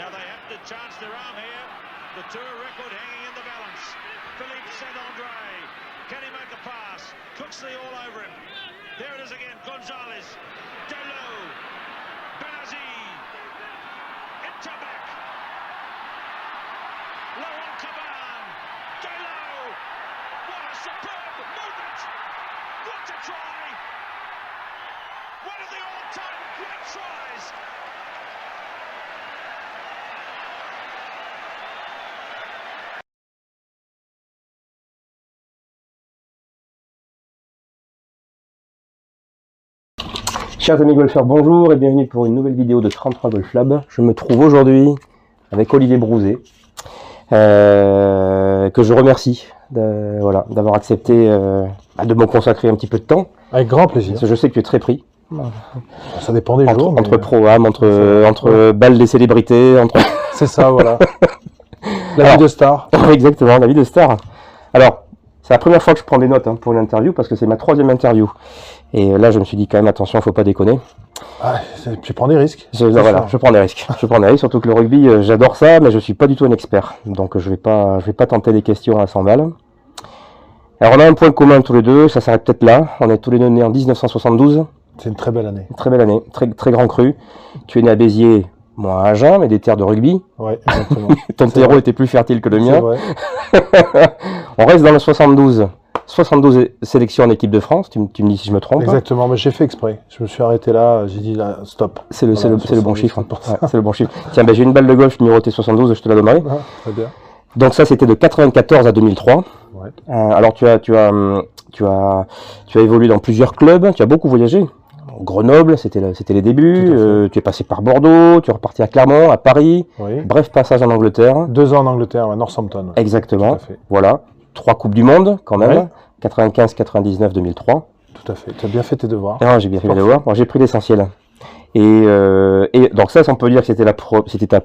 Now they have to chance their arm here. The tour record hanging in the balance. Philippe Saint-André. Can he make the pass? Cooksley all over him. There it is again. Gonzalez. Delo. Benazzi. Interback. Laurent Caban. Delo. What a superb movement. What a try. One of the all-time great tries. Chers amis golfeurs, bonjour et bienvenue pour une nouvelle vidéo de 33 Golf Lab. Je me trouve aujourd'hui avec Olivier Brouzet, que je remercie d'avoir accepté de me consacrer un petit peu de temps. Avec grand plaisir. Parce que je sais que tu es très pris. Ça dépend des jours. Entre programmes, entre balles des célébrités, entre... C'est ça, voilà. La vie de star. Exactement, la vie de star. Alors, c'est la première fois que je prends des notes pour une interview parce que c'est ma 3e interview. Et là, je me suis dit quand même, attention, faut pas déconner. Ah, tu prends des risques. Voilà, je prends des risques. Je prends des risques, surtout que le rugby, j'adore ça, mais je suis pas du tout un expert. Donc, je vais pas tenter des questions à 100 balles. Alors, on a un point commun tous les deux, ça s'arrête peut-être là. On est tous les deux nés en 1972. C'est une très belle année. Très belle année, très grand cru. Tu es né à Béziers, moi à Agen, mais des terres de rugby. Ouais, exactement. Ton terreau était plus fertile que le mien. Vrai. On reste dans le 72. 72 sélections en équipe de France, tu me dis si je me trompe. Exactement, mais j'ai fait exprès. Je me suis arrêté là, j'ai dit là, stop. C'est le bon chiffre. Ouais, c'est le bon chiffre. Tiens, j'ai une balle de golf numérotée 72, je te la donnerai. Ah, très bien. Donc ça, c'était de 94 à 2003. Ouais. Alors tu as évolué dans plusieurs clubs, tu as beaucoup voyagé. Grenoble, c'était les débuts. Tu es passé par Bordeaux, tu es reparti à Clermont, à Paris. Oui. Bref passage en Angleterre. 2 ans en Angleterre, à Northampton. Ouais. Exactement. Tout à fait. Voilà. 3 Coupes du Monde quand même. Ouais. 95, 99, 2003. Tout à fait. Tu as bien fait tes devoirs. Ah, j'ai bien fait mes devoirs. Bon, j'ai pris l'essentiel. Et donc ça, on peut dire que c'était pas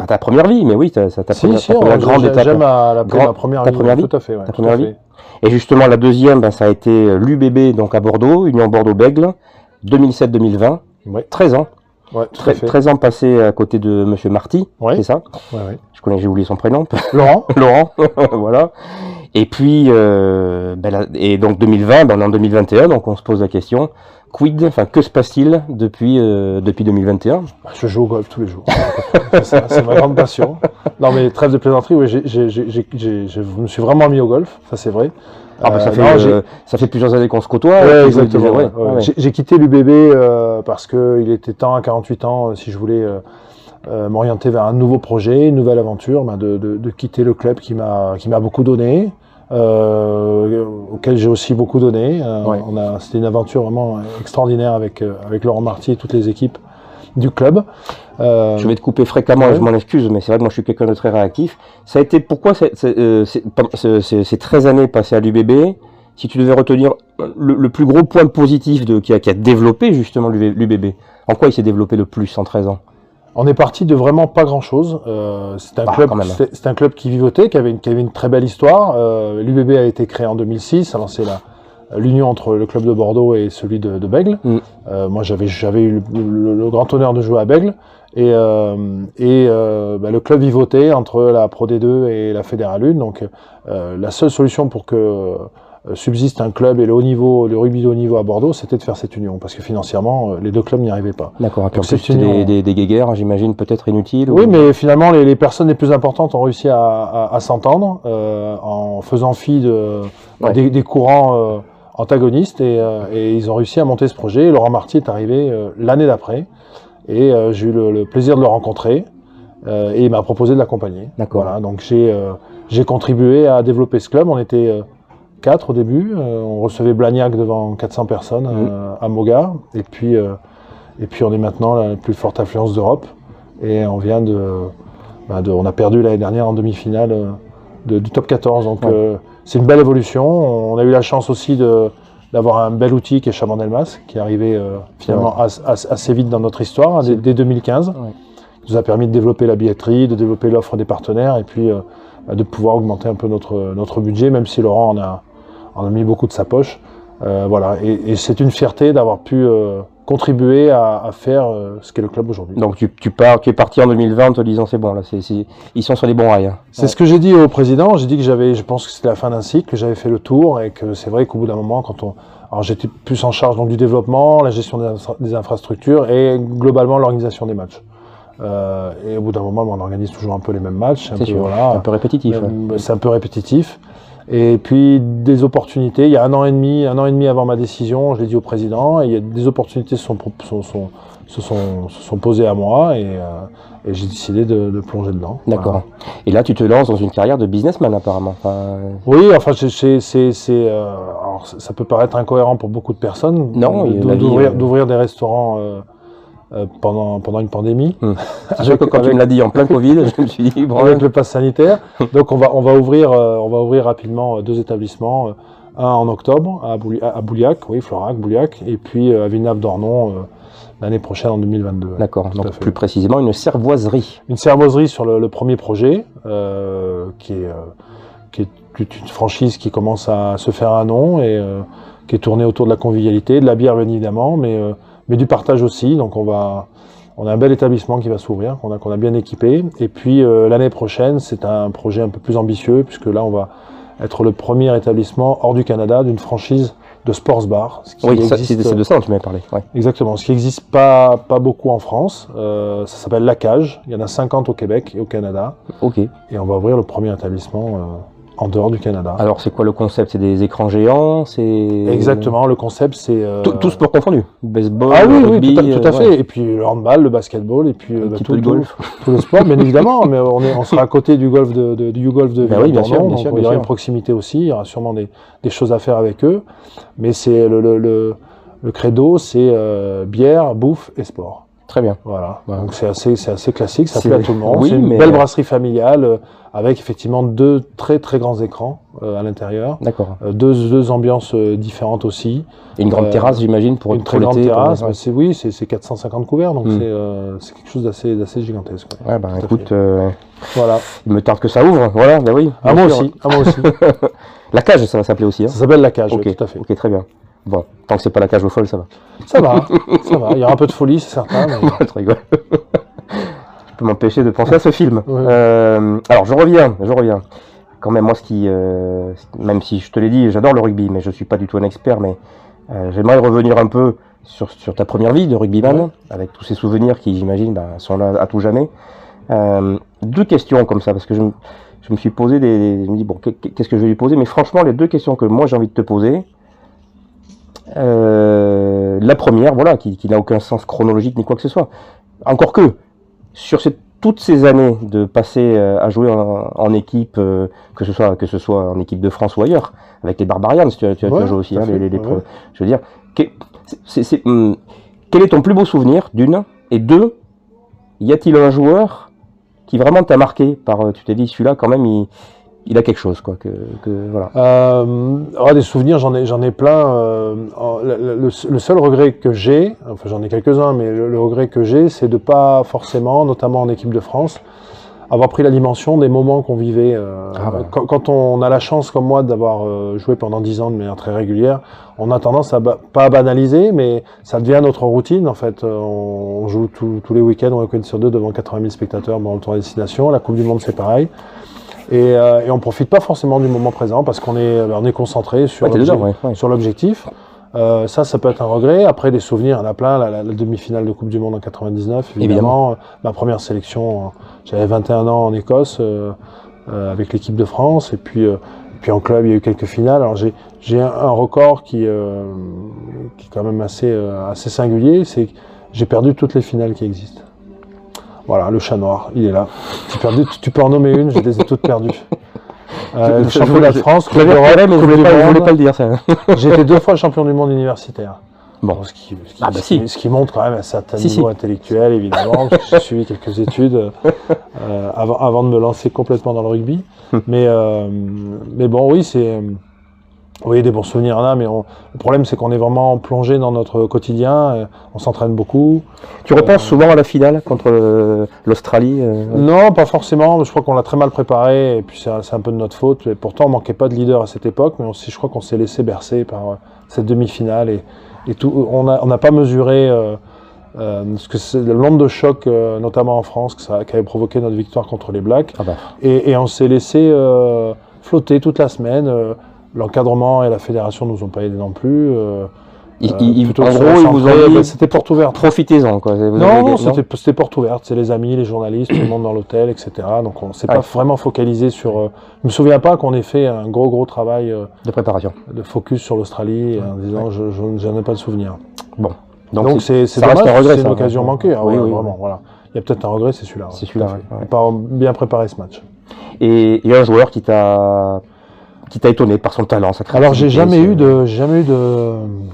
ta première vie, mais oui, ta première grande étape. J'aime ma première vie. Tout à fait. Ouais, ta première vie. Et justement, la deuxième, ça a été l'UBB, donc à Bordeaux, Union Bordeaux-Bègles, 2007-2020. Ouais. 13 ans. Ouais, tout à fait. 13 ans passés à côté de Monsieur Marty, ouais. C'est ça? Ouais. J'ai oublié son prénom. Laurent. Laurent, voilà. Et puis, et donc 2020, on est en 2021, donc on se pose la question, que se passe-t-il depuis 2021? Je joue au golf tous les jours. C'est ma grande passion. Non mais trêve de plaisanterie, oui, je me suis vraiment mis au golf, ça c'est vrai. Ça fait plusieurs années qu'on se côtoie. Ouais, exactement. Ouais. J'ai quitté l'UBB parce qu'il était temps à 48 ans, si je voulais m'orienter vers un nouveau projet, une nouvelle aventure, de quitter le club qui m'a beaucoup donné, auquel j'ai aussi beaucoup donné. C'était une aventure vraiment extraordinaire avec Laurent Marty et toutes les équipes du club. Je vais te couper fréquemment et je m'en excuse, mais c'est vrai que moi je suis quelqu'un de très réactif. Ça a été pourquoi ces 13 années passées à l'UBB, si tu devais retenir le plus gros point positif qui a développé justement l'UBB, en quoi il s'est développé le plus en 13 ans? On est parti de vraiment pas grand chose. C'est un club qui vivotait, qui avait une très belle histoire. L'UBB a été créé en 2006. Alors c'est l'union entre le club de Bordeaux et celui de Bègles. Moi j'avais eu le grand honneur de jouer à Bègles. Et le club vivotait entre la Pro D2 et la Fédérale 1. Donc la seule solution pour que subsiste un club et le rugby de haut niveau à Bordeaux, c'était de faire cette union, parce que financièrement, les deux clubs n'y arrivaient pas. D'accord, et puis en plus c'était des guéguerres, j'imagine, peut-être inutiles. Oui, mais finalement, les personnes les plus importantes ont réussi à s'entendre en faisant fi des courants antagonistes, et ils ont réussi à monter ce projet. Laurent Marty est arrivé l'année d'après, et j'ai eu le plaisir de le rencontrer, et il m'a proposé de l'accompagner. D'accord. Voilà, donc j'ai contribué à développer ce club. On était 4 au début, on recevait Blagnac devant 400 personnes à Moga, et puis on est maintenant la plus forte affluence d'Europe, et on vient on a perdu l'année dernière en demi-finale du top 14, donc c'est une belle évolution. On a eu la chance aussi d'avoir un bel outil qui est Chaban-Delmas, qui est arrivé finalement assez vite dans notre histoire, dès 2015, qui nous a permis de développer la billetterie, de développer l'offre des partenaires, et puis de pouvoir augmenter un peu notre budget, même si Laurent en a mis beaucoup de sa poche. Voilà, et c'est une fierté d'avoir pu contribuer à faire ce qu'est le club aujourd'hui. Donc tu es parti en 2020 en te disant c'est bon là, ils sont sur les bons rails. Hein. C'est ce que j'ai dit au président. J'ai dit que je pense que c'était la fin d'un cycle, que j'avais fait le tour et que c'est vrai qu'au bout d'un moment, alors j'étais plus en charge donc du développement, la gestion des infrastructures et globalement l'organisation des matchs. Et au bout d'un moment, on organise toujours un peu les mêmes matchs. C'est sûr, voilà, un peu répétitif. C'est un peu répétitif. Et puis des opportunités. Il y a un an et demi avant ma décision, je l'ai dit au président, et il y a des opportunités se sont posées à moi et j'ai décidé de plonger dedans. D'accord. Voilà. Et là, tu te lances dans une carrière de businessman apparemment. Oui, enfin, alors, ça peut paraître incohérent pour beaucoup de personnes. Non, d'ouvrir des restaurants. Pendant une pandémie. Quand tu me l'as dit en plein Covid, je me suis dit bon, avec le pass sanitaire. Donc on va ouvrir rapidement 2 établissements, un en octobre à Bouliac, oui, Florac, Bouliac, et puis à Villeneuve-d'Ornon l'année prochaine en 2022. D'accord. Donc plus précisément une cervoiserie. Une cervoiserie sur le premier projet, qui est une franchise qui commence à se faire un nom et qui est tournée autour de la convivialité, de la bière bien évidemment, mais du partage aussi. Donc on a un bel établissement qui va s'ouvrir, qu'on a bien équipé. Et puis l'année prochaine, c'est un projet un peu plus ambitieux, puisque là on va être le premier établissement hors du Canada d'une franchise de sports bar. Oui, c'est de ça dont tu m'avais parlé. Ouais. Exactement, ce qui n'existe pas beaucoup en France. Ça s'appelle La Cage. Il y en a 50 au Québec et au Canada. Ok. Et on va ouvrir le premier établissement en dehors du Canada. Alors c'est quoi le concept? C'est des écrans géants? Exactement, le concept c'est... Tout sport confondu? Baseball, rugby, oui, tout à fait. Et puis le handball, le basketball, et puis tout le golf. Tout le sport, bien évidemment. Mais on sera à côté du golf du golf de oui, bien sûr, donc il y aura une proximité aussi. Il y aura sûrement des choses à faire avec eux. Mais c'est le credo, c'est bière, bouffe et sport. Très bien. Voilà. Ouais. Donc c'est assez classique, ça plaît à tout le monde. Oui, c'est une belle brasserie familiale avec effectivement 2 très très grands écrans à l'intérieur. D'accord. 2 ambiances différentes aussi. Et une grande terrasse, j'imagine, pour une très grande terrasse. C'est 450 couverts, donc c'est quelque chose d'assez gigantesque. Ouais, bah écoute, voilà. Il me tarde que ça ouvre. Voilà, bah oui. Moi aussi. La Cage, ça va s'appeler aussi. Hein. Ça s'appelle La Cage, okay. Oui, tout à fait. Ok, très bien. Bon, tant que c'est pas la cage aux folles, ça va. Ça va. Il y aura un peu de folie, c'est certain. Mais... Je rigole. Je peux m'empêcher de penser à ce film. Oui. Alors, je reviens. Quand même, moi, même si je te l'ai dit, j'adore le rugby, mais je suis pas du tout un expert, mais j'aimerais revenir un peu sur ta première vie de rugbyman, avec tous ces souvenirs qui, j'imagine, sont là à tout jamais. 2 questions comme ça, parce que je me suis posé je me dis, bon, qu'est-ce que je vais lui poser? Mais franchement, les 2 questions que moi j'ai envie de te poser, la première, voilà, qui n'a aucun sens chronologique ni quoi que ce soit. Encore que, sur toutes ces années de passer à jouer en équipe, que ce soit en équipe de France ou ailleurs, avec les Barbarians, tu as joué aussi, hein, je veux dire, quel est ton plus beau souvenir, d'une, et 2, y a-t-il un joueur qui vraiment t'a marqué tu t'es dit, celui-là quand même, il a quelque chose, quoi, voilà. Des souvenirs, j'en ai plein. Le seul regret que j'ai, enfin j'en ai quelques-uns, mais le regret que j'ai, c'est de pas forcément, notamment en équipe de France, avoir pris la dimension des moments qu'on vivait. Quand on a la chance, comme moi, d'avoir joué pendant 10 ans de manière très régulière, on a tendance à pas à banaliser, mais ça devient notre routine. En fait, on joue tous les week-ends, un week-end sur 2 devant 80 000 spectateurs dans le tour à destination. La Coupe du Monde, c'est pareil. Et on profite pas forcément du moment présent parce qu'on est concentré sur l'objectif. Ça peut être un regret. Après, des souvenirs, il y en a plein. La demi-finale de Coupe du Monde en 99, évidemment. Ma première sélection, j'avais 21 ans en Écosse avec l'équipe de France. Et puis en club, il y a eu quelques finales. Alors j'ai un record qui est quand même assez singulier. C'est que j'ai perdu toutes les finales qui existent. Voilà, le chat noir, il est là. Tu peux en nommer une, je les ai toutes perdues. Le championnat de France, Coupe d'Europe, mais je voulais pas le dire, ça. J'ai été 2 fois champion du monde universitaire. Bon. Ce qui montre quand même un certain niveau intellectuel, évidemment, parce que j'ai suivi quelques études avant de me lancer complètement dans le rugby. Mais bon, oui, oui, des bons souvenirs là, mais le problème c'est qu'on est vraiment plongé dans notre quotidien, on s'entraîne beaucoup. Tu repenses souvent à la finale contre l'Australie Non, pas forcément, je crois qu'on l'a très mal préparé, et puis c'est un peu de notre faute. Et pourtant on manquait pas de leader à cette époque, mais je crois qu'on s'est laissé bercer par cette demi-finale, Et tout, on n'a pas mesuré ce que c'est le nombre de chocs, notamment en France, qu'avait provoqué notre victoire contre les Blacks. Ah bah. Et on s'est laissé flotter toute la semaine. L'encadrement et la fédération nous ont pas aidés non plus. En gros, ils vous ont dit, c'était porte ouverte. Profitez-en, quoi. Non, c'était porte ouverte. C'est les amis, les journalistes, tout le monde dans l'hôtel, etc. Donc on s'est pas vraiment focalisé sur. Je me souviens pas qu'on ait fait un gros travail de préparation, de focus sur l'Australie, en disant j'en ai pas de souvenir. Bon, donc c'est dommage, c'est une occasion manquée. Oui, vraiment. Voilà. Il y a peut-être un regret, c'est celui-là. C'est celui-là. Pas bien préparé ce match. Et il y a un joueur qui t'a étonné par son talent, sa créativité. Alors j'ai jamais eu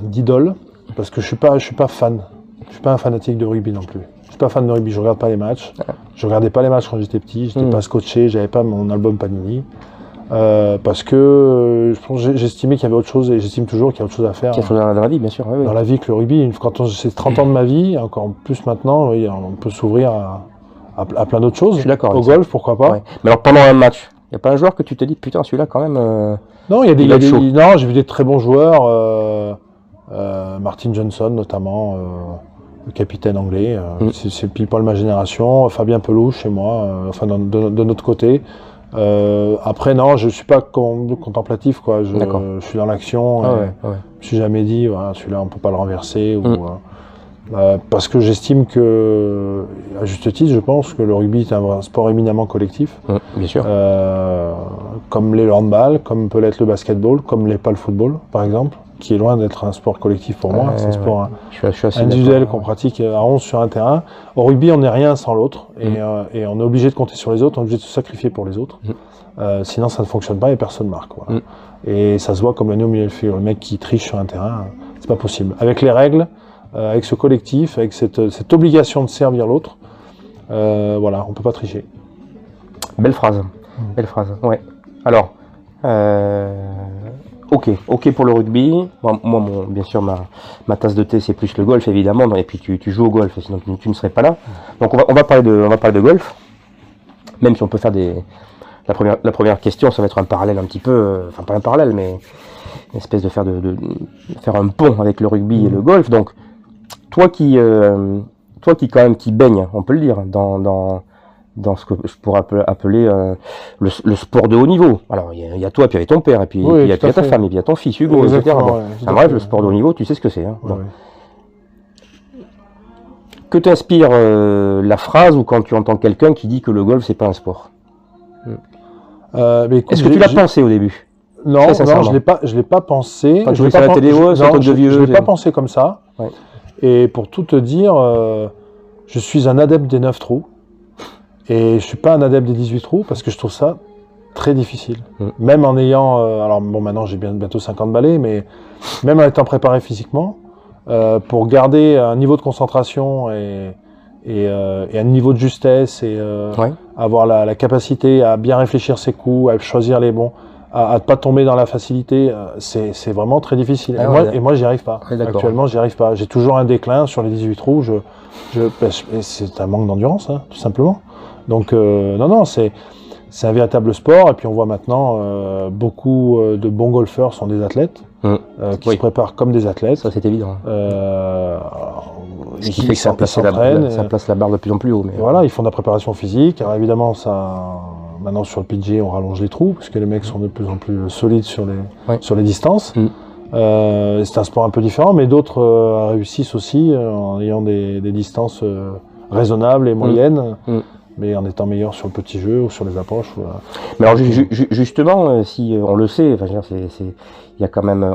d'idole parce que je suis pas fan. Je suis pas un fanatique de rugby non plus. Je suis pas fan de rugby, je regarde pas les matchs. Je regardais pas les matchs quand j'étais petit, j'étais pas scotché, j'avais pas mon album Panini. Parce que j'estimais qu'il y avait autre chose et j'estime toujours qu'il y a autre chose à faire. Qu'il y a autre chose dans la vie, bien sûr. Dans la vie que le rugby. Quand c'est 30 ans de ma vie, encore plus maintenant, on peut s'ouvrir à plein d'autres choses. Je suis d'accord. Au golf, pourquoi pas. Ouais. Mais alors pendant un match, il n'y a pas un joueur que tu te dis, putain, celui-là quand même. Non, non, j'ai vu des très bons joueurs. Martin Johnson notamment, le capitaine anglais. C'est pile poil ma génération. Fabien Pelouche chez moi, de notre côté. Après non, je suis pas contemplatif quoi. Je suis dans l'action. Je me suis jamais dit voilà, celui-là on peut pas le renverser parce que j'estime que à juste titre, je pense que le rugby est un sport éminemment collectif. Bien sûr. Comme l'est le handball, comme peut l'être le basketball, comme l'est pas le football par exemple, qui est loin d'être un sport collectif pour moi. C'est un sport je suis individuel qu'on pratique à 11 sur un terrain. Au rugby, on n'est rien sans l'autre et on est obligé de compter sur les autres, on est obligé de se sacrifier pour les autres. Sinon, ça ne fonctionne pas et personne marque. Voilà. Et ça se voit comme l'agneau au milieu du fil. Le mec qui triche sur un terrain, c'est pas possible. Avec les règles, avec ce collectif, avec cette obligation de servir l'autre, voilà, on peut pas tricher. Belle phrase. Belle phrase. Ouais. Alors. Ok pour le rugby. Moi bien sûr, ma tasse de thé, c'est plus le golf, évidemment. Et puis tu joues au golf, sinon tu ne serais pas là. Donc on va parler de golf. Même si on peut faire la première question, ça va être un parallèle un petit peu, enfin pas un parallèle, mais une espèce de faire un pont avec le rugby et le golf. Donc toi qui quand même qui baigne, on peut le dire, dans ce que je pourrais appeler le sport de haut niveau. Alors, il y a toi, puis il y a ton père, et puis il y a ta femme, et puis il y a ton fils, Hugo, etc. Bon. Bref, le sport de haut niveau, tu sais ce que c'est. Hein. Bon. Que t'inspire la phrase ou quand tu entends quelqu'un qui dit que le golf, c'est pas un sport? Est-ce que tu l'as pensé au début? Non, je l'ai pas pensé. Quand tu vois ça à la télé, je l'ai pas pensé comme ça. Ouais. Et pour tout te dire, je suis un adepte des 9 trous. Et je suis pas un adepte des 18 trous parce que je trouve ça très difficile. Même en ayant, alors bon maintenant j'ai bientôt 50 balais, mais même en étant préparé physiquement, pour garder un niveau de concentration et un niveau de justesse et avoir la capacité à bien réfléchir ses coups, à choisir les bons, à ne pas tomber dans la facilité, c'est vraiment très difficile. Et moi j'y arrive pas. Actuellement j'y arrive pas. J'ai toujours un déclin sur les 18 trous. C'est un manque d'endurance, hein, tout simplement. Donc non, c'est un véritable sport. Et puis on voit maintenant beaucoup de bons golfeurs sont des athlètes qui se préparent comme des athlètes. Ça c'est évident. Ce qui fait que ça place la barre de plus en plus haut. Mais voilà, ils font de la préparation physique. Alors évidemment, maintenant sur le PGA, on rallonge les trous parce que les mecs sont de plus en plus solides sur les distances. C'est un sport un peu différent, mais d'autres réussissent aussi en ayant des distances raisonnables et moyennes. Mais en étant meilleur sur le petit jeu ou sur les approches. Mais alors justement, si on le sait, enfin, il y a quand même,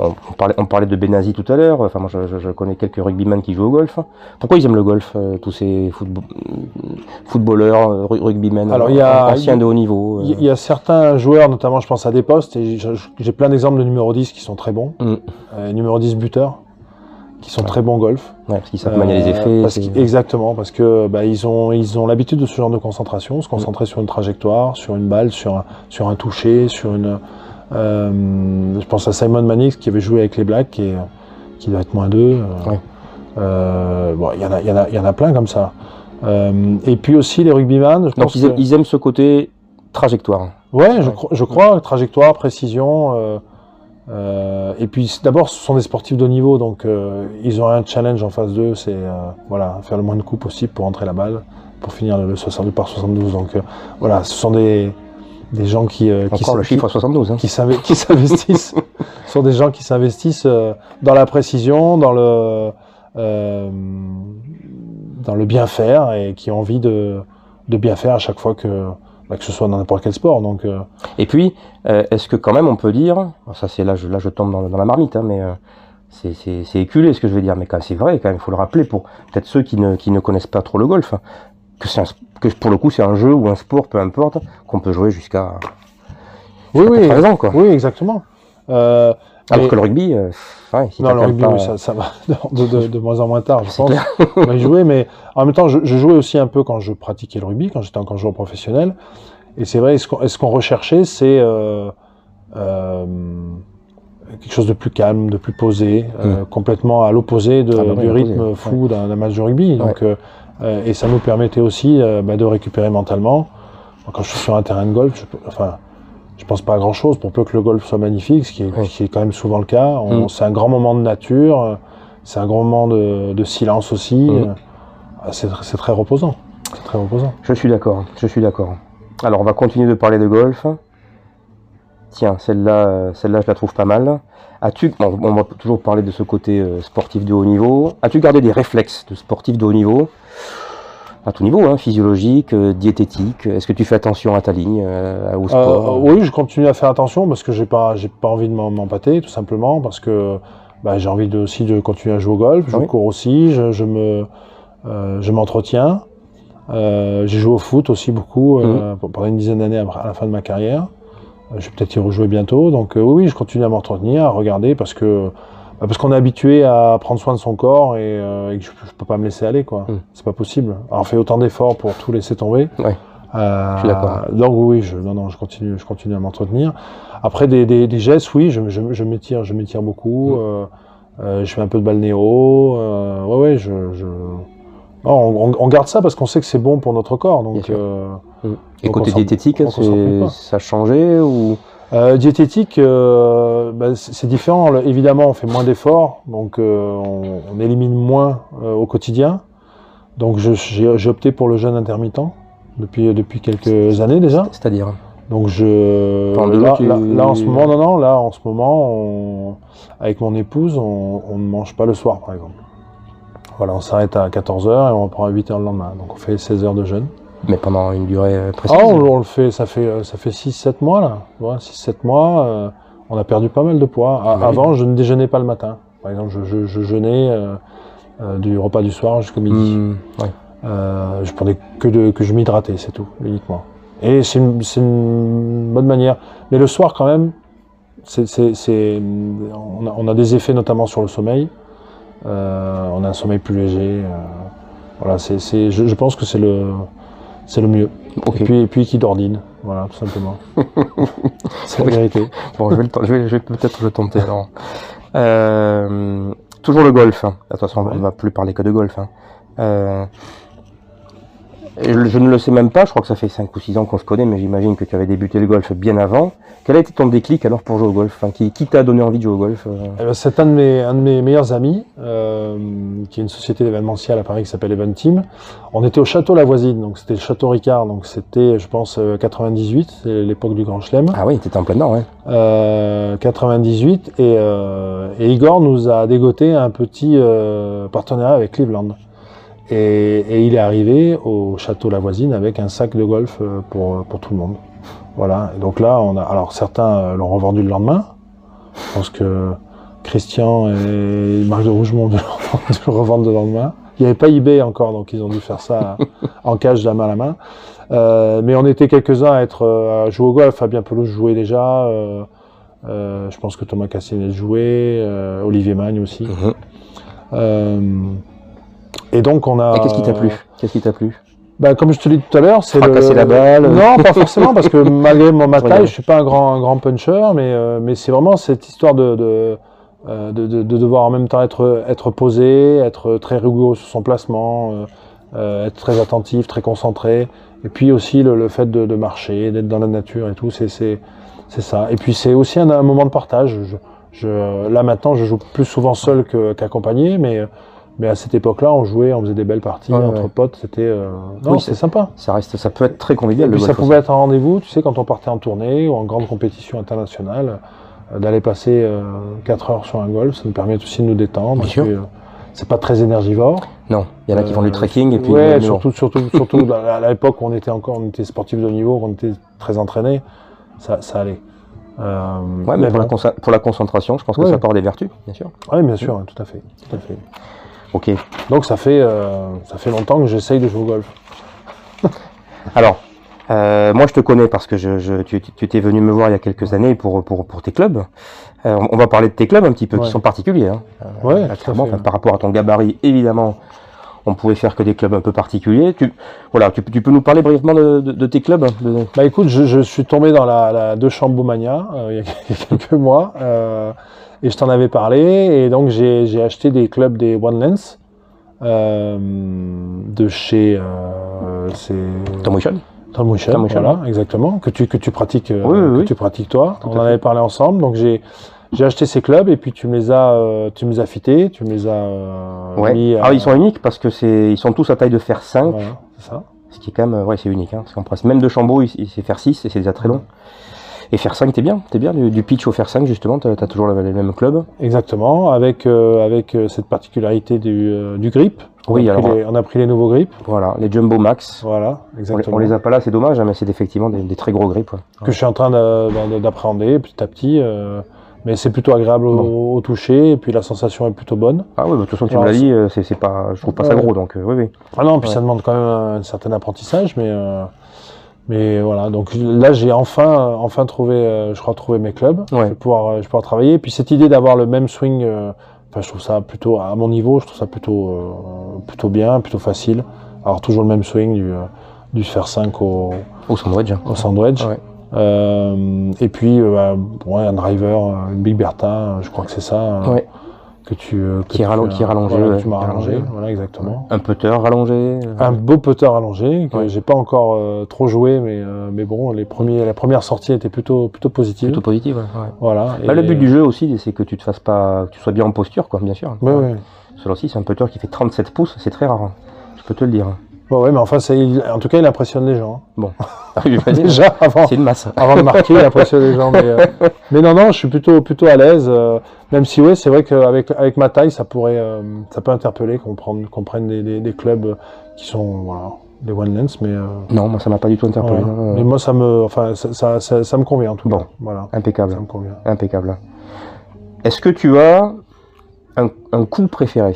on parlait de Benazi tout à l'heure. Enfin, moi, je connais quelques rugbymen qui jouent au golf. Pourquoi ils aiment le golf, tous ces footballeurs, rugbymen, anciens de haut niveau? Il y a certains joueurs, notamment, je pense à des postes, et j'ai plein d'exemples de numéro 10 qui sont très bons. Numéro 10 buteurs, qui sont très bons golf. Ouais, parce qu'ils savent manier les effets. Exactement, parce que ils ont l'habitude de ce genre de concentration, se concentrer sur une trajectoire, sur une balle, sur un toucher, sur une. Je pense à Simon Mannix qui avait joué avec les Blacks, qui doit être -2. Il y en a plein comme ça. Et puis aussi les rugbyman. Donc ils aiment ce côté trajectoire. Ouais, je crois trajectoire, précision. Et puis d'abord, ce sont des sportifs de haut niveau, donc ils ont un challenge en face d'eux, c'est voilà, faire le moins de coups possible pour entrer la balle, pour finir le 62 par 72. Donc voilà, ce sont des gens qui Encore le chiffre 72. Hein. qui s'investissent. Ce sont des gens qui s'investissent dans la précision, dans le bien faire et qui ont envie de bien faire à chaque fois que ce soit dans n'importe quel sport. Donc, Et puis, est-ce que quand même on peut dire, ça c'est là je tombe dans la marmite, hein, mais c'est éculé ce que je vais dire, mais quand même c'est vrai, quand même il faut le rappeler pour peut-être ceux qui ne connaissent pas trop le golf, hein, que pour le coup c'est un jeu ou un sport, peu importe, qu'on peut jouer jusqu'à 13 ans, quoi. Oui, exactement. Alors que le rugby, si non, le rugby, oui, ça va de moins en moins tard, je pense. On va y jouer, mais en même temps, je jouais aussi un peu quand je pratiquais le rugby, quand j'étais encore joueur professionnel. Et c'est vrai, ce qu'on recherchait, c'est quelque chose de plus calme, de plus posé, complètement à l'opposé du rythme fou d'un match de rugby. Donc, et ça nous permettait aussi de récupérer mentalement. Quand je suis sur un terrain de golf, je pense pas à grand chose, pour peu que le golf soit magnifique, ce qui est quand même souvent le cas. C'est un grand moment de nature, c'est un grand moment de silence aussi. C'est très reposant. C'est très reposant. Je suis d'accord. Alors on va continuer de parler de golf. Tiens, celle-là je la trouve pas mal. On va toujours parler de ce côté sportif de haut niveau. As-tu gardé des réflexes de sportif de haut niveau? À tout niveau, hein, physiologique, diététique. Est-ce que tu fais attention à ta ligne, au sport? Oui, je continue à faire attention parce que j'ai pas envie de m'empâter, tout simplement, parce que j'ai envie aussi de continuer à jouer au golf. Je cours aussi, je m'entretiens. J'ai joué au foot aussi beaucoup pendant une dizaine d'années à la fin de ma carrière. Je vais peut-être y rejouer bientôt. Donc oui, je continue à m'entretenir, à regarder parce qu'on est habitué à prendre soin de son corps et que je peux pas me laisser aller, quoi. C'est pas possible. Alors, on fait autant d'efforts pour tout laisser tomber. Ouais. Je suis d'accord. Donc oui, je continue à m'entretenir. Après des gestes, oui, je m'étire beaucoup. Je fais un peu de balnéo. Non, on garde ça parce qu'on sait que c'est bon pour notre corps. Donc, et côté diététique, ça a changé ou? Diététique, c'est différent. Évidemment, on fait moins d'efforts, donc on élimine moins au quotidien. Donc j'ai opté pour le jeûne intermittent depuis quelques années déjà. C'est-à-dire? Donc là en ce moment, avec mon épouse, on ne mange pas le soir, par exemple. Voilà, on s'arrête à 14h et on reprend à 8h le lendemain. Donc on fait 16 heures de jeûne. Mais pendant une durée précise? On le fait, ça fait 6-7 mois là. Ouais, 6-7 mois, on a perdu pas mal de poids. Avant, je ne déjeunais pas le matin. Par exemple, je jeûnais du repas du soir jusqu'au midi. Je prenais que je m'hydratais, c'est tout, uniquement. Et c'est une bonne manière. Mais le soir, quand même, on a des effets notamment sur le sommeil. On a un sommeil plus léger. Voilà, je pense que c'est le mieux. Okay. Et puis qui d'ordine, voilà, tout simplement. C'est la vérité. Bon, je vais peut-être le tenter alors. Toujours le golf. Hein. De toute façon, on ne va plus parler que de golf. Hein. Je ne le sais même pas, je crois que ça fait 5 ou 6 ans qu'on se connaît, mais j'imagine que tu avais débuté le golf bien avant. Quel a été ton déclic alors pour jouer au golf? Qui t'a donné envie de jouer au golf? C'est un de mes meilleurs amis, qui est une société d'événementiel à Paris qui s'appelle Event Team. On était au château La Voisine, donc c'était le château Ricard, donc c'était, je pense, 98, c'est l'époque du Grand Chelem. Ah oui, t'étais en plein dedans, ouais. 98, et Igor nous a dégoté un petit partenariat avec Cleveland. Et il est arrivé au château La Voisine avec un sac de golf pour tout le monde. Voilà. Et donc là, alors certains l'ont revendu le lendemain. Je pense que Christian et Marc de Rougemont le revendent le lendemain. Il n'y avait pas eBay encore, donc ils ont dû faire ça en cage de la main à la main. Mais on était quelques-uns à jouer au golf. Fabien Pelouse jouait déjà. Je pense que Thomas Castanet jouait. Olivier Magne aussi. Et donc on a. Et qu'est-ce qui t'a plu? Comme je te l'ai dit tout à l'heure, c'est casser la balle. Non, pas forcément, parce que malgré ma taille, je suis pas un grand puncher, mais c'est vraiment cette histoire de devoir en même temps être posé, être très rigoureux sur son placement, être très attentif, très concentré, et puis aussi le fait de marcher, d'être dans la nature et tout, c'est ça. Et puis c'est aussi un moment de partage. Là maintenant, je joue plus souvent seul qu'accompagné, mais à cette époque-là, on jouait, on faisait des belles parties entre potes. C'était non, Oui, c'est sympa. Ça peut être très convivial. Et le puis golf ça pouvait être un rendez-vous, tu sais, quand on partait en tournée ou en grande compétition internationale, d'aller passer 4 heures sur un golf, ça nous permet aussi de nous détendre. Bien sûr. C'est pas très énergivore. Non, il y en a qui font du trekking et puis. Ouais, surtout à l'époque où on était sportif de haut niveau, on était très entraîné, ça allait. Ouais, mais pour la concentration, je pense que ça apporte des vertus, bien sûr. Oui, bien sûr, tout à fait. Ok. Donc ça fait longtemps que j'essaye de jouer au golf. Alors, moi je te connais parce que tu t'es venu me voir il y a quelques années pour tes clubs. On va parler de tes clubs un petit peu, qui sont particuliers. Hein. Ouais, clairement, par rapport à ton gabarit, évidemment, on pouvait faire que des clubs un peu particuliers. Tu peux nous parler brièvement de tes clubs Bah écoute, je suis tombé dans la De Chamboumania il y a quelques mois, et je t'en avais parlé, et donc j'ai acheté des clubs des One Lens de chez Tom Wichon. Tom Wichon, voilà, exactement, que tu pratiques, tu pratiques toi. On en avait parlé ensemble, donc j'ai acheté ces clubs et puis tu me les as fités, tu me les as mis. Ils sont uniques parce que ils sont tous à taille de fer 5. Voilà, c'est ça. Ce qui est quand même, c'est unique, hein, parce qu'on passe même de Chambaud, c'est fer 6 et c'est déjà très long. Et fer 5, t'es bien, du pitch au fer 5 justement, t'as toujours les mêmes clubs. Exactement, avec cette particularité du grip. On a pris les nouveaux grips. Voilà, les Jumbo Max. Voilà, exactement. On les a pas là, c'est dommage, mais c'est effectivement des très gros grips. Que je suis en train d'appréhender petit à petit. Mais c'est plutôt agréable au toucher, et puis la sensation est plutôt bonne. Ah oui, de toute façon, tu me l'as dit, c'est pas, je trouve pas ça gros, donc oui. Ah non, puis ça demande quand même un certain apprentissage, mais voilà. Donc là, j'ai enfin trouvé, je crois, mes clubs. Je vais pouvoir travailler. Et puis cette idée d'avoir le même swing, je trouve ça plutôt, à mon niveau, je trouve ça plutôt bien, plutôt facile. Alors toujours le même swing du fer 5 au sandwich. Au sandwich. Ouais. Et puis un driver, une Big Bertha, je crois que c'est ça. Qui est rallongé. Voilà, tu m'as rallongé, voilà, exactement. Un putter rallongé. Un beau putter rallongé que j'ai pas encore trop joué, mais bon, la première sortie était plutôt positive. Plutôt positive, ouais. Voilà. Le but du jeu aussi, c'est que tu sois bien en posture, quoi, bien sûr. Oui. Celui-ci, c'est un putter qui fait 37 pouces, c'est très rare. Hein. Je peux te le dire. Ouais, mais enfin, en tout cas, il impressionne les gens. Bon. Déjà, c'est une masse. Avant de marquer, il impressionne les gens. Mais non, je suis plutôt à l'aise. Même si, c'est vrai qu'avec ma taille, ça peut interpeller qu'on prenne des clubs qui sont, des one lens, mais. Non, moi, ça m'a pas du tout interpellé. Voilà. Mais moi, ça me convient, en tout cas. Bon, voilà. Impeccable. Ça me convient. Impeccable. Est-ce que tu as un coup préféré?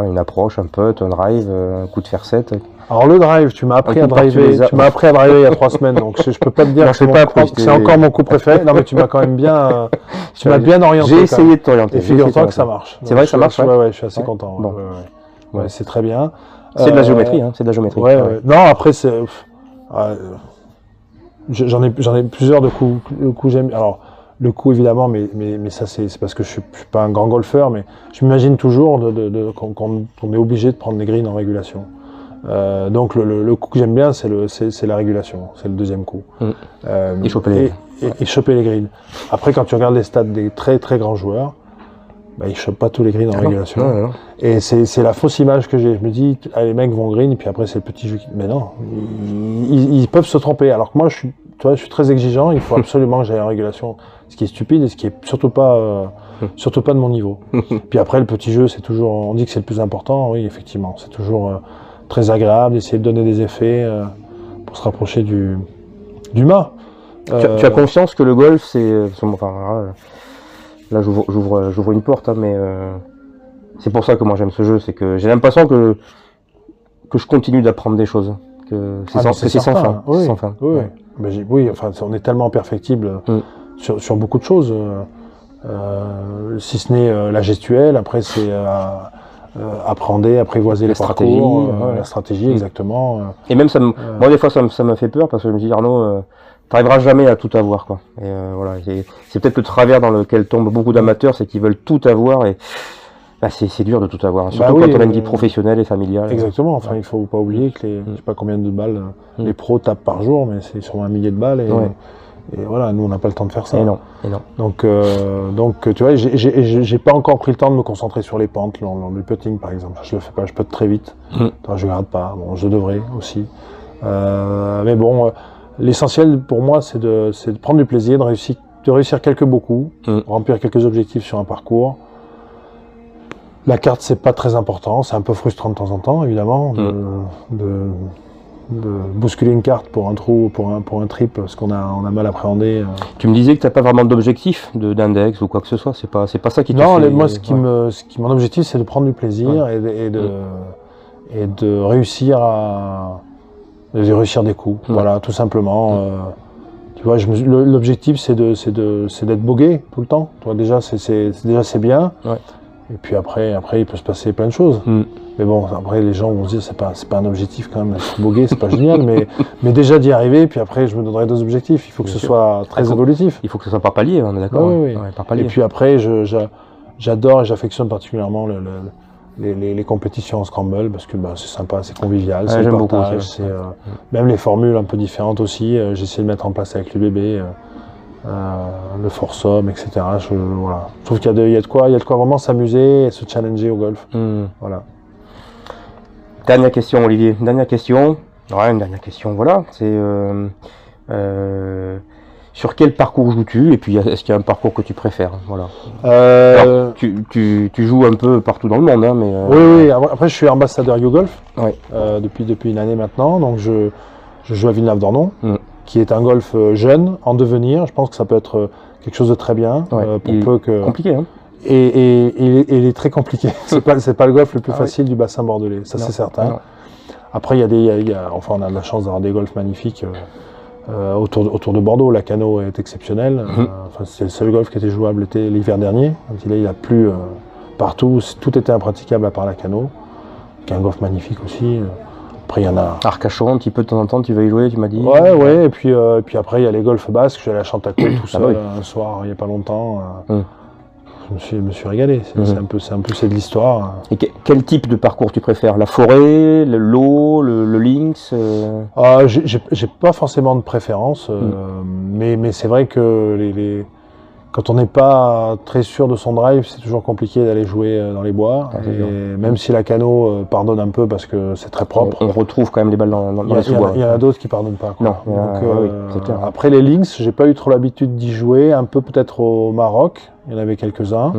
Une approche, un putt, un drive, un coup de fer 7. Alors le drive, tu m'as appris à driver il y a 3 semaines, donc je peux pas te dire que c'est encore mon coup préféré. Non mais tu m'as quand même bien, bien orienté. J'ai essayé de t'orienter. Et figure-toi que ça marche. C'est vrai que ça marche. Ouais, je suis assez content. Bon. Ouais, c'est très bien. C'est de la géométrie, hein. C'est de la géométrie. Ouais. Non, après c'est, j'en ai plusieurs de coups j'aime. Alors. Le coup évidemment, mais ça c'est parce que je suis pas un grand golfeur, mais je m'imagine toujours qu'on est obligé de prendre les greens en régulation. Donc le coup que j'aime bien, c'est la régulation, c'est le deuxième coup. Et choper les greens. Après, quand tu regardes les stats des très très grands joueurs, ils chopent pas tous les greens en régulation. Non. Et c'est la fausse image que j'ai. Je me dis, les mecs vont green, et puis après c'est le petit jeu. Mais non, ils peuvent se tromper. Alors que moi, je suis très exigeant. Il faut absolument que j'aille en régulation. Ce qui est stupide et ce qui est surtout pas de mon niveau. Puis après, le petit jeu, c'est toujours, on dit que c'est le plus important. Oui, effectivement, c'est toujours très agréable d'essayer de donner des effets pour se rapprocher du mât. Tu as conscience que le golf, c'est, là, j'ouvre une porte, hein, mais c'est pour ça que moi j'aime ce jeu, c'est que j'ai l'impression que je continue d'apprendre des choses, que c'est sans fin. Oui, sans fin. Oui. Ouais. Oui, enfin, on est tellement perfectible. Sur beaucoup de choses, si ce n'est la gestuelle, après c'est appréhender, apprivoiser les parcours, la stratégie, exactement. Et même moi des fois ça me fait peur parce que je me dis Arnaud, t'arriveras jamais à tout avoir, quoi. Et voilà, c'est peut-être le travers dans lequel tombent beaucoup d'amateurs, c'est qu'ils veulent tout avoir et c'est dur de tout avoir, surtout quand on a une vie professionnelle et familiale. Exactement, enfin il faut pas oublier que je sais pas combien de balles les pros tapent par jour, mais c'est sûrement 1 millier de balles. Et voilà, nous on n'a pas le temps de faire ça. Et non. Donc tu vois, j'ai pas encore pris le temps de me concentrer sur les pentes, le putting par exemple. Je le fais pas, je putte très vite. Toi, je regarde pas. Bon, je devrais aussi. Mais bon, l'essentiel pour moi, c'est de prendre du plaisir, de réussir quelques beaux coups, remplir quelques objectifs sur un parcours. La carte, c'est pas très important, c'est un peu frustrant de temps en temps, évidemment, de bousculer une carte pour un trou, pour un trip, parce qu'on a mal appréhendé. Tu me disais que tu n'as pas vraiment d'objectif d'index ou quoi que ce soit, c'est pas ça qui te Non, fait... moi, mon objectif, c'est de prendre du plaisir et de réussir des coups. Voilà, tout simplement. Tu vois, l'objectif, c'est d'être bogué tout le temps. Tu vois, déjà, c'est bien. Ouais. Et puis après, il peut se passer plein de choses. Mais bon, après, les gens vont se dire, c'est pas un objectif quand même, être bogué, c'est pas génial. Mais déjà d'y arriver, puis après, je me donnerai d'autres objectifs. Il faut que ce soit très évolutif. Il faut que ce soit par palier, on est d'accord. Oui. Ouais, par palier. Et puis après, j'adore et j'affectionne particulièrement les compétitions en scramble parce que c'est sympa, c'est convivial, c'est le partage, c'est même les formules un peu différentes aussi. J'essaie de mettre en place avec l'UBB. Le foursome, etc. Voilà. Je trouve qu'il y a de quoi vraiment s'amuser et se challenger au golf. Voilà. Dernière question, Olivier. Dernière question. Ouais, une dernière question. Voilà. C'est sur quel parcours joues-tu? Et puis est-ce qu'il y a un parcours que tu préfères? Voilà. Alors, tu joues un peu partout dans le monde, hein, mais. Oui. Après, je suis ambassadeur YouGolf depuis une année maintenant. Donc je joue à Villeneuve-d'Ornon. Qui est un golf jeune, en devenir. Je pense que ça peut être quelque chose de très bien. Compliqué, hein. Et il est très compliqué. C'est pas le golf le plus facile du bassin bordelais, ça c'est certain. Non. Après, on a de la chance d'avoir des golfs magnifiques autour de Bordeaux. La Cano est exceptionnelle. C'est le seul golf qui était jouable l'hiver dernier. Il a plu partout. Tout était impraticable à part la Cano, qui est un golf magnifique aussi. Après, il y en a. Arcachon, un petit peu de temps en temps, tu vas y jouer, tu m'as dit. Ouais. Et puis après, il y a les golfs basques. Je suis allé à Chantaco tout seul un soir, il n'y a pas longtemps. Je me suis régalé. C'est un peu c'est de l'histoire. Et quel type de parcours tu préfères? La forêt, l'eau, le links J'ai pas forcément de préférence, mais c'est vrai que quand on n'est pas très sûr de son drive, c'est toujours compliqué d'aller jouer dans les bois. Même si la Cano pardonne un peu parce que c'est très propre. On retrouve quand même les balles dans les sous-bois. Il y en a d'autres qui pardonnent pas. Non. Donc, après les links, j'ai pas eu trop l'habitude d'y jouer. Un peu peut-être au Maroc. Il y en avait quelques-uns.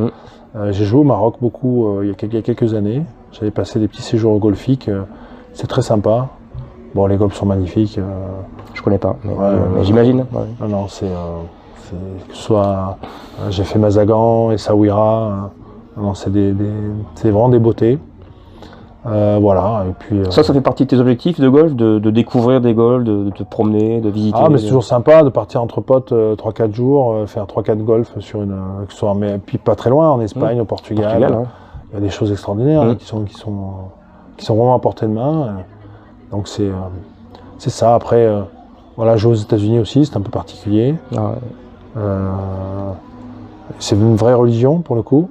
J'ai joué au Maroc beaucoup il y a quelques années. J'avais passé des petits séjours golfiques. C'est très sympa. Bon, les golfs sont magnifiques. Je connais pas, mais j'imagine. Non, c'est que ce soit j'ai fait Mazagan et Saouira, c'est vraiment des beautés. Voilà, et puis ça fait partie de tes objectifs de golf, de découvrir des golfs, de te promener, de visiter. Mais c'est toujours sympa de partir entre potes 3-4 jours, faire 3-4 golfs sur mais puis pas très loin, en Espagne, au Portugal. Il y a des choses extraordinaires qui sont vraiment à portée de main. Donc c'est ça. Après voilà, jouer aux États-Unis aussi, c'est un peu particulier. C'est une vraie religion pour le coup.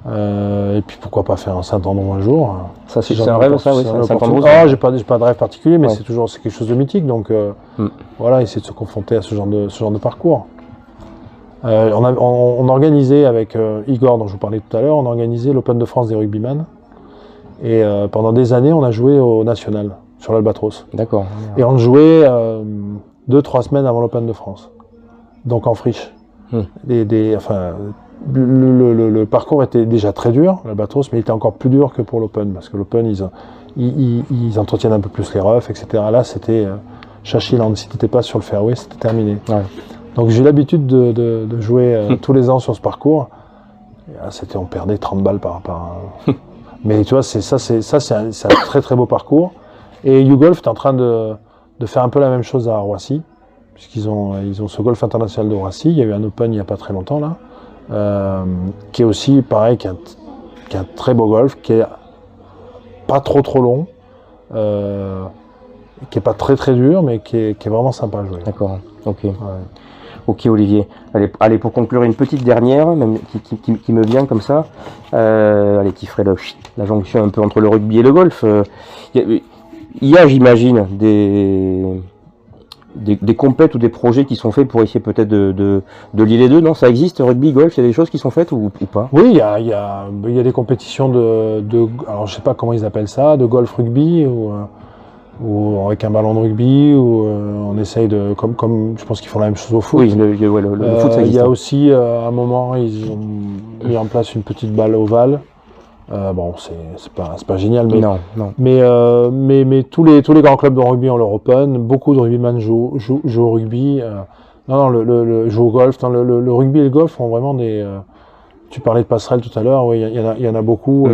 Et puis pourquoi pas faire un Saint-Andrew un jour. Ça c'est un rêve, ça, oui. Saint-Andrew. J'ai pas de rêve particulier, mais c'est quelque chose de mythique. Donc voilà, essayer de se confronter à ce genre de parcours. On organisait avec Igor, dont je vous parlais tout à l'heure, on organisait l'Open de France des rugbyman. Et pendant des années, on a joué au National sur l'Albatros. D'accord. Et on jouait 2-3 semaines avant l'Open de France. Donc en friche. Le parcours était déjà très dur, l'Albatros, mais il était encore plus dur que pour l'Open, parce que l'Open, ils entretiennent un peu plus les roughs, etc. Là, c'était Chachiland. Si tu n'étais pas sur le fairway, c'était terminé. Donc j'ai l'habitude de jouer tous les ans sur ce parcours. Et là, on perdait 30 balles par Mais tu vois, c'est un très très beau parcours. Et YouGolf est en train de faire un peu la même chose à Roissy, puisqu'ils ont ce golf international de Roissy. Il y a eu un Open il n'y a pas très longtemps là, qui est aussi pareil, qui est un très beau golf, qui est pas trop long, qui est pas très très dur, mais qui est vraiment sympa à jouer. D'accord. Ok. Ouais. Ok Olivier. Allez, pour conclure une petite dernière, même qui me vient comme ça. Qui ferait la jonction un peu entre le rugby et le golf. Il y a, j'imagine, des des compètes ou des projets qui sont faits pour essayer peut-être de lier les deux, non? Ça existe, rugby, golf, il y a des choses qui sont faites ou pas? Oui, il y a des compétitions alors je sais pas comment ils appellent ça, de golf rugby ou avec un ballon de rugby, ou on essaye de, comme je pense qu'ils font la même chose au foot. Oui, le foot, ça existe. Il y a aussi, à un moment, ils ont mis en place une petite balle ovale. Bon, c'est pas génial, mais Non. mais tous les grands clubs de rugby ont leur open. Beaucoup de rugbyman jouent au rugby. Jouent au golf. Non, le rugby et le golf ont vraiment des. Tu parlais de passerelles tout à l'heure. Oui, il y en a beaucoup.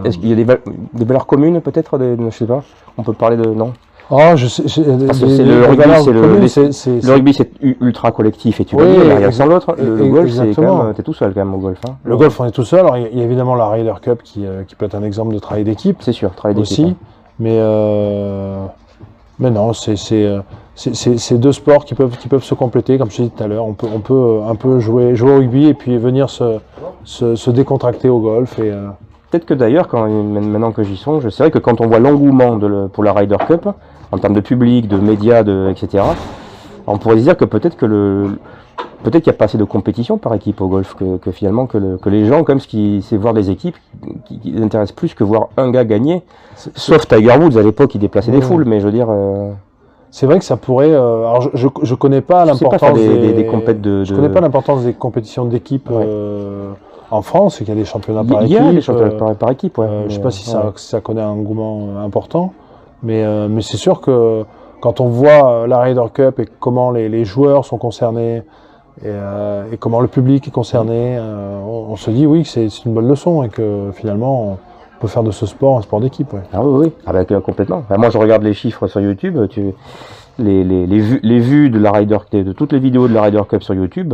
Est-ce qu'il y a des valeurs communes peut-être, je sais pas. On peut parler de non. Je sais. Le rugby, c'est ultra collectif et tu vois, il n'y a sans l'autre. Le golf, c'est quand même, t'es tout seul quand même au golf. Hein. Le golf, on est tout seul. Alors, il y a évidemment la Ryder Cup qui peut être un exemple de travail d'équipe. C'est sûr, travail d'équipe. Aussi, hein. mais non, c'est deux sports qui peuvent se compléter, comme je disais tout à l'heure. On peut un peu jouer au rugby et puis venir se décontracter au golf. Peut-être que d'ailleurs, maintenant que j'y songe, c'est vrai que quand on voit l'engouement pour la Ryder Cup, en termes de public, de médias, etc., on pourrait se dire que peut-être qu'il n'y a pas assez de compétition par équipe au golf, que finalement que les gens, comme c'est voir des équipes qui les intéressent plus que voir un gars gagner, sauf Tiger Woods à l'époque qui déplaçait des foules, mais je veux dire... C'est vrai que ça pourrait... alors je connais pas l'importance des compètes Je connais pas l'importance des compétitions d'équipe en France, il y a des championnats par équipe. Il y a des championnats par équipe, ouais. Je sais pas si ça connaît un engouement important, mais c'est sûr que quand on voit la Ryder Cup et comment les joueurs sont concernés et comment le public est concerné, on se dit oui que c'est une bonne leçon et que finalement on peut faire de ce sport un sport d'équipe. Ouais. Ah oui, complètement. Enfin, moi je regarde les chiffres sur YouTube, les vues de la Ryder Cup, de toutes les vidéos de la Ryder Cup sur YouTube,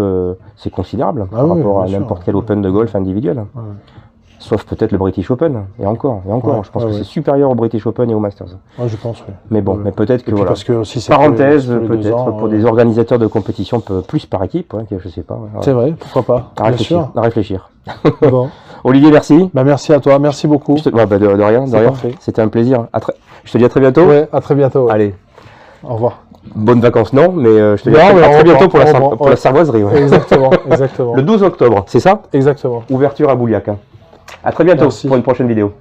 c'est considérable par rapport à n'importe quel Open de golf individuel. Ouais. Sauf peut-être le British Open, et encore, je pense que c'est supérieur au British Open et au Masters. Ouais, je pense, oui. Mais bon, mais peut-être que voilà. Parce que aussi parenthèse, peut-être pour des organisateurs de compétition plus par équipe, je sais pas. Ouais. C'est vrai, pourquoi pas. À réfléchir. Bon. Olivier, merci. Merci à toi, merci beaucoup. De rien. C'était un plaisir. Je te dis à très bientôt. Ouais, à très bientôt. Ouais. Allez. Au revoir. Bonnes vacances, non, mais je te dis à très bientôt pour la sarvoiserie. Ouais. Exactement. Le 12 octobre, c'est ça? Exactement. Ouverture à Bouliac. À très bientôt pour une prochaine vidéo.